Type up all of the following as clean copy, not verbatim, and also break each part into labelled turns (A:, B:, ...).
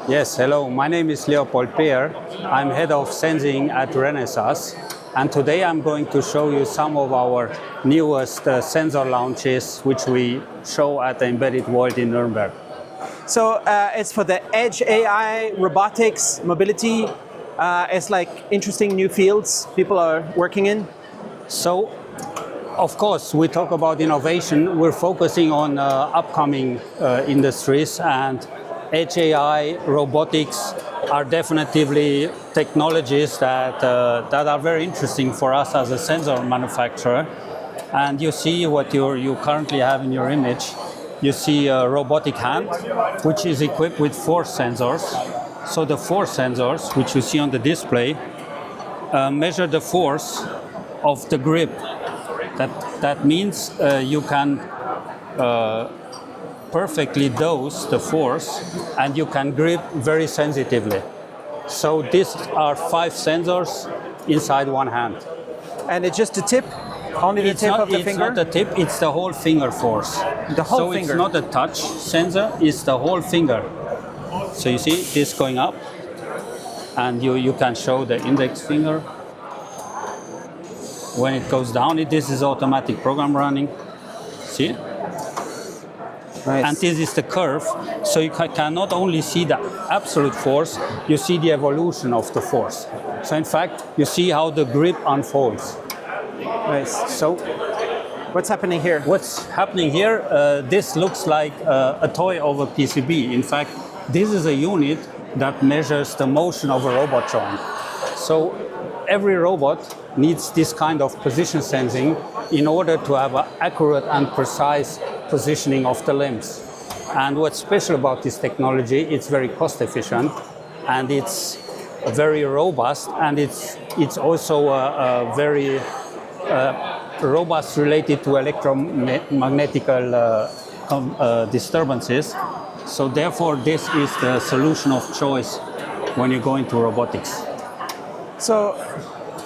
A: Yes, hello. My name is Leopold Peer. I'm head of sensing at Renesas. And today I'm going to show you some of our newest sensor launches, which we show at the Embedded World in Nuremberg.
B: So it's for the edge AI, robotics, mobility. It's like interesting new fields people are working in.
A: So, of course, we talk about innovation. We're focusing on upcoming industries, and edge AI, robotics are definitely technologies that are very interesting for us as a sensor manufacturer. And you see what you currently have in your image. You see a robotic hand, which is equipped with 4 sensors. So the 4 sensors, which you see on the display, measure the force of the grip. That means you can perfectly dose the force, and you can grip very sensitively. So these are 5 sensors inside one hand.
B: And it's just a tip? Only the tip of the finger?
A: It's not the tip, it's the whole finger force.
B: The whole finger?
A: So it's not a touch sensor, it's the whole finger. So you see this going up, and you can show the index finger. When it goes down, this is automatic program running. See?
B: Nice.
A: And this is the curve, so you can not only see the absolute force, you see the evolution of the force. So in fact, you see how the grip unfolds.
B: Nice.
A: So
B: what's happening here?
A: What's happening here, this looks like a toy of a PCB. In fact, this is a unit that measures the motion of a robot joint. So every robot needs this kind of position sensing in order to have an accurate and precise positioning of the limbs. And what's special about this technology, it's very cost efficient, and it's very robust, and it's also very robust related to electromagnetic disturbances. So therefore, this is the solution of choice when you go into robotics.
B: So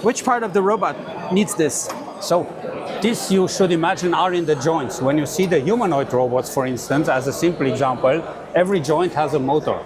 B: which part of the robot needs this?
A: So this, you should imagine, are in the joints. When you see the humanoid robots, for instance, as a simple example, every joint has a motor.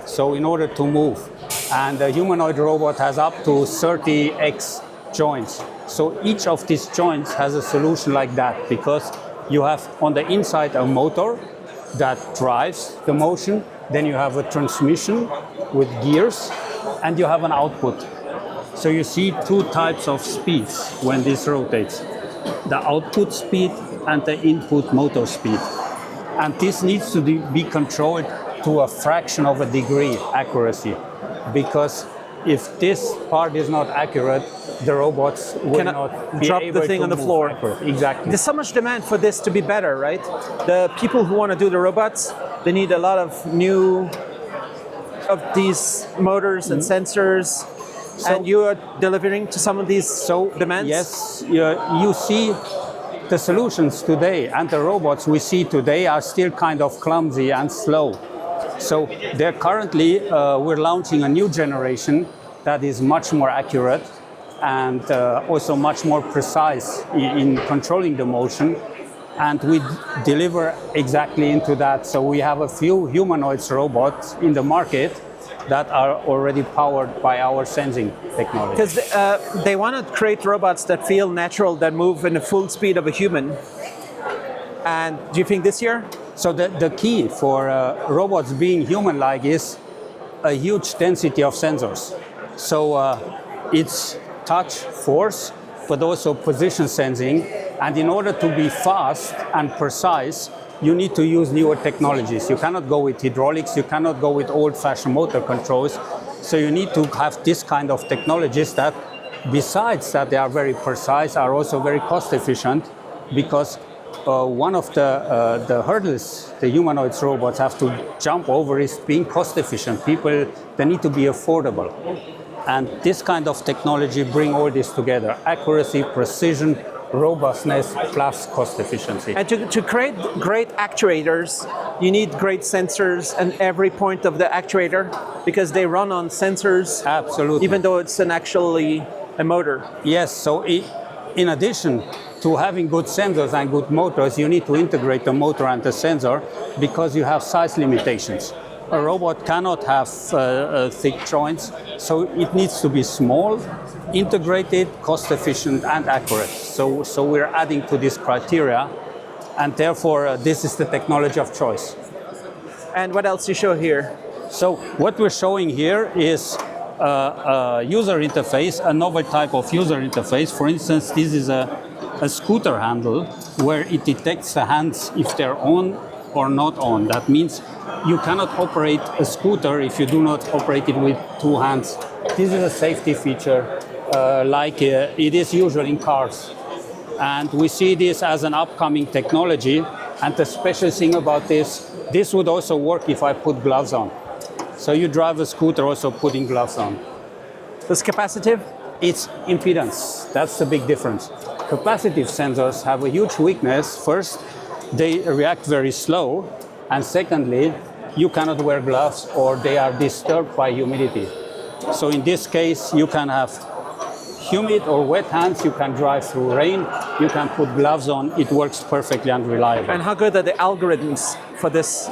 A: So in order to move, and the humanoid robot has up to 30x joints. So each of these joints has a solution like that, because you have on the inside a motor that drives the motion, then you have a transmission with gears, and you have an output. So you see 2 types of speeds when this rotates: the output speed and the input motor speed. And this needs to be controlled to a fraction of a degree accuracy, because if this part is not accurate, the robots will not be
B: drop
A: able
B: the thing
A: to
B: on the
A: move
B: floor.
A: accurate. Exactly.
B: There's so much demand for this to be better, right? The people who want to do the robots, they need a lot of new of these motors and sensors. And you are delivering to some of these demands?
A: Yes, you see the solutions today, and the robots we see today are still kind of clumsy and slow. So they're currently, we're launching a new generation that is much more accurate and also much more precise in controlling the motion. And we deliver exactly into that. So we have a few humanoids robots in the market that are already powered by our sensing technology.
B: Because they want to create robots that feel natural, that move in the full speed of a human. And do you think this year?
A: So the key for robots being human-like is a huge density of sensors. So it's touch, force, but also position sensing. And in order to be fast and precise, you need to use newer technologies. You cannot go with hydraulics, you cannot go with old-fashioned motor controls. So you need to have this kind of technologies that, besides that they are very precise, are also very cost-efficient, because one of the hurdles the humanoid robots have to jump over is being cost-efficient. People, they need to be affordable. And this kind of technology bring all this together: accuracy, precision, robustness, plus cost efficiency.
B: And to create great actuators, you need great sensors at every point of the actuator, because they run on sensors.
A: Absolutely.
B: Even though it's actually a motor.
A: Yes, so in addition to having good sensors and good motors, you need to integrate the motor and the sensor, because you have size limitations. a robot cannot have thick joints, so it needs to be small, integrated, cost efficient, and accurate. So we're adding to this criteria, and therefore this is the technology of choice.
B: And what else you show here?
A: So what we're showing here is a user interface, a novel type of user interface. For instance, this is a scooter handle where it detects the hands if they're on or not on. That means you cannot operate a scooter if you do not operate it with two hands. This is a safety feature like it is usual in cars. And we see this as an upcoming technology. And the special thing about this would also work if I put gloves on. So you drive a scooter also putting gloves on.
B: This capacitive?
A: It's impedance. That's the big difference. Capacitive sensors have a huge weakness. First, they react very slow. And secondly, you cannot wear gloves or they are disturbed by humidity. So in this case, you can have humid or wet hands, you can drive through rain, you can put gloves on, it works perfectly and reliable.
B: And how good are the algorithms for this?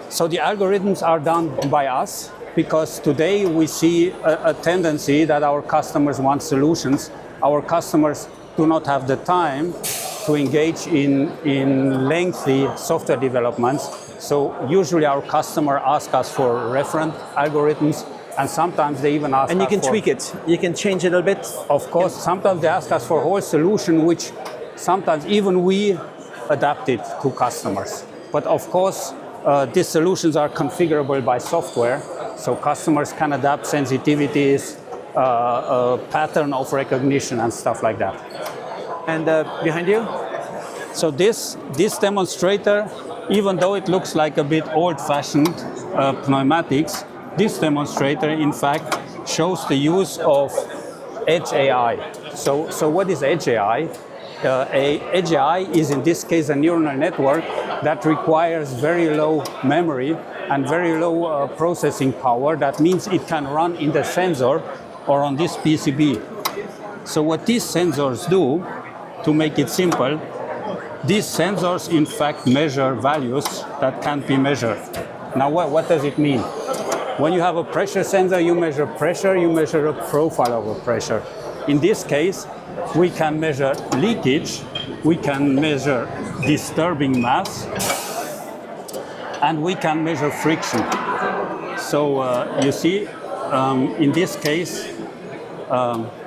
A: So the algorithms are done by us because today we see a tendency that our customers want solutions. Our customers do not have the time to engage in lengthy software developments. So usually our customer asks us for reference algorithms, and sometimes they even ask us for...
B: And you can tweak it. You can change it a bit.
A: Of course, sometimes they ask us for a whole solution, which sometimes even we adapt it to customers. But of course, these solutions are configurable by software, so customers can adapt sensitivities, pattern of recognition, and stuff like that.
B: And behind you?
A: So this demonstrator, even though it looks like a bit old-fashioned pneumatics, this demonstrator, in fact, shows the use of Edge AI. So what is Edge AI? Edge AI is, in this case, a neural network that requires very low memory and very low processing power. That means it can run in the sensor or on this PCB. So what these sensors do, to make it simple, these sensors, in fact, measure values that can't be measured. Now, what does it mean? When you have a pressure sensor, you measure pressure, you measure a profile of a pressure. In this case, we can measure leakage, we can measure disturbing mass, and we can measure friction. So you see, in this case,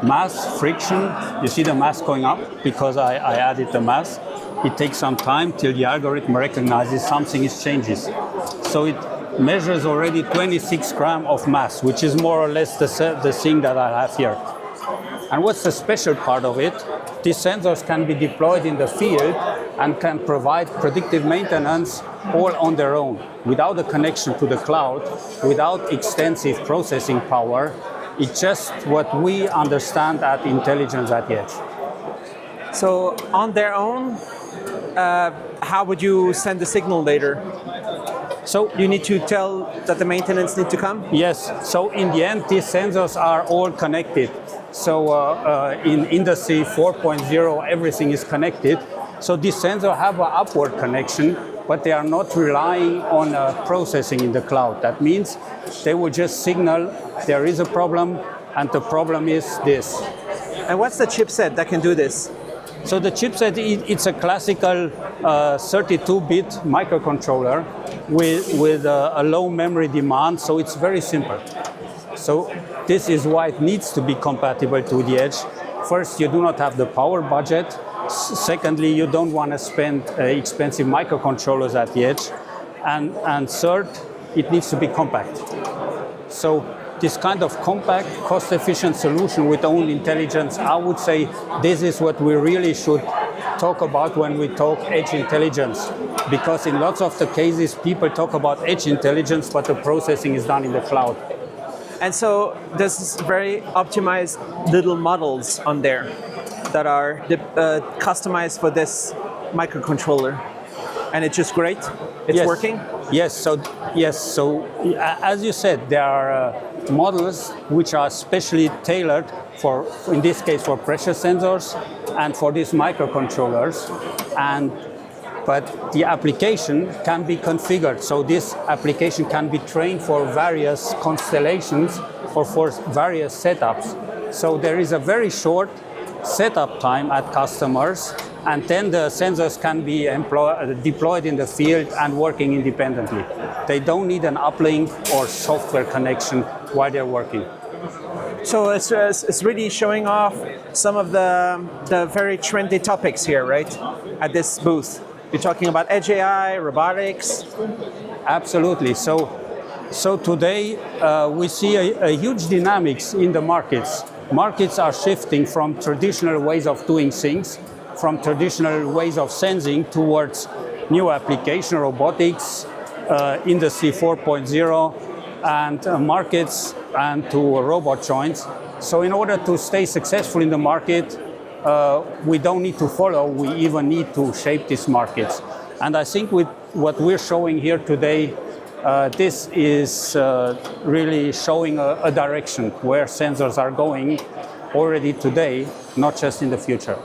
A: mass, friction, you see the mass going up because I added the mass. It takes some time till the algorithm recognizes something changes. So it measures already 26 grams of mass, which is more or less the thing that I have here. And what's the special part of it? These sensors can be deployed in the field and can provide predictive maintenance all on their own, without a connection to the cloud, without extensive processing power. It's just what we understand at intelligence at the edge.
B: So on their own, how would you send the signal later? So you need to tell that the maintenance need to come?
A: Yes. So in the end, these sensors are all connected. So in Industry 4.0, everything is connected. So these sensors have an upward connection, but they are not relying on processing in the cloud. That means they will just signal there is a problem, and the problem is this.
B: And what's the chipset that can do this?
A: So the chipset, it's a classical 32-bit microcontroller with a low memory demand, so it's very simple. So this is why it needs to be compatible to the edge. First, you do not have the power budget. Secondly, you don't want to spend expensive microcontrollers at the edge. And third, it needs to be compact. So this kind of compact, cost-efficient solution with own intelligence, I would say this is what we really should talk about when we talk edge intelligence. Because in lots of the cases, people talk about edge intelligence, but the processing is done in the cloud.
B: And so there's very optimized little models on there that are customized for this microcontroller. And it's just great? It's working?
A: Yes. So as you said, there are models which are specially tailored for, in this case, for pressure sensors and for these microcontrollers. And but the application can be configured. So this application can be trained for various constellations or for various setups. So there is a very short setup time at customers, and then the sensors can be deployed in the field and working independently. They don't need an uplink or software connection while they're working.
B: So it's really showing off some of the very trendy topics here, right? At this booth. You're talking about edge AI, robotics.
A: Absolutely. So today we see a huge dynamics in the markets. Markets are shifting from traditional ways of doing things, from traditional ways of sensing towards new application, robotics, Industry 4.0, and markets and to robot joints. So in order to stay successful in the market, we don't need to follow, we even need to shape these markets. And I think with what we're showing here today, this is really showing a direction where sensors are going already today, not just in the future.